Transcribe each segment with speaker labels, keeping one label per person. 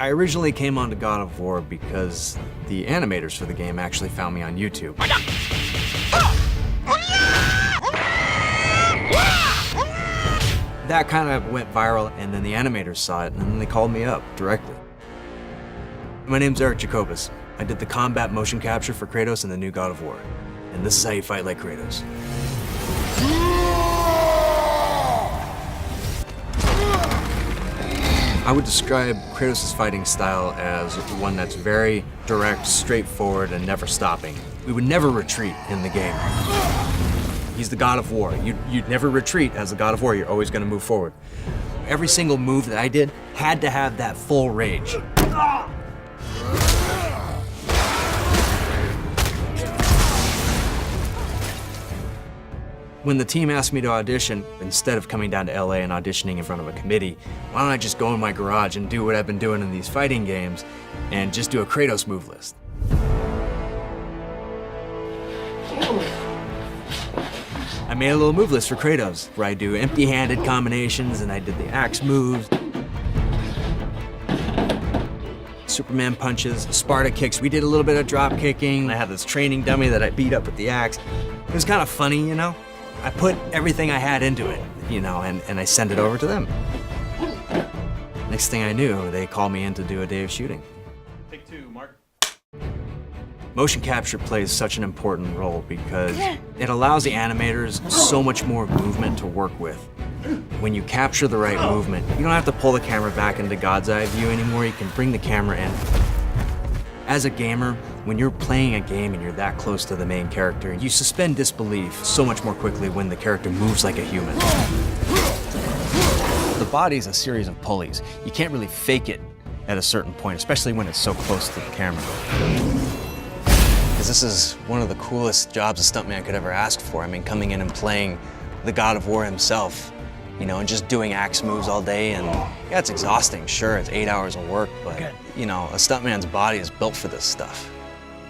Speaker 1: I originally came onto God of War because the animators for the game actually found me on YouTube. That kind of went viral, and then the animators saw it, and then they called me up directly. My name's Eric Jacobus. I did the combat motion capture for Kratos in the new God of War. And this is how you fight like Kratos. I would describe Kratos' fighting style as one that's very direct, straightforward, and never stopping. We would never retreat in the game. He's the God of War. You'd never retreat as the God of War. You're always going to move forward. Every single move that I did had to have that full rage. When the team asked me to audition, instead of coming down to LA and auditioning in front of a committee, why don't I just go in my garage and do what I've been doing in these fighting games and just do a Kratos move list? I made a little move list for Kratos, where I do empty-handed combinations and I did the axe moves, Superman punches, Sparta kicks. We did a little bit of drop kicking. I had this training dummy that I beat up with the axe. It was kind of funny, you know? I put everything I had into it, you know, and I sent it over to them. Next thing I knew, they called me in to do a day of shooting.
Speaker 2: Take two, Mark.
Speaker 1: Motion capture plays such an important role because it allows the animators so much more movement to work with. When you capture the right movement, you don't have to pull the camera back into God's eye view anymore. You can bring the camera in. As a gamer, when you're playing a game and you're that close to the main character, you suspend disbelief so much more quickly when the character moves like a human. The body's a series of pulleys. You can't really fake it at a certain point, especially when it's so close to the camera. Because this is one of the coolest jobs a stuntman could ever ask for. I mean, coming in and playing the God of War himself, you know, and just doing axe moves all day, and yeah, it's exhausting, sure, it's 8 hours of work, but, you know, a stuntman's body is built for this stuff.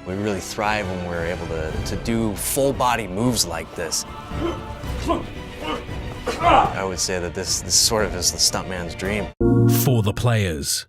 Speaker 1: We really thrive when we're able to do full body moves like this. I would say that this sort of is the stuntman's dream.
Speaker 3: For the players.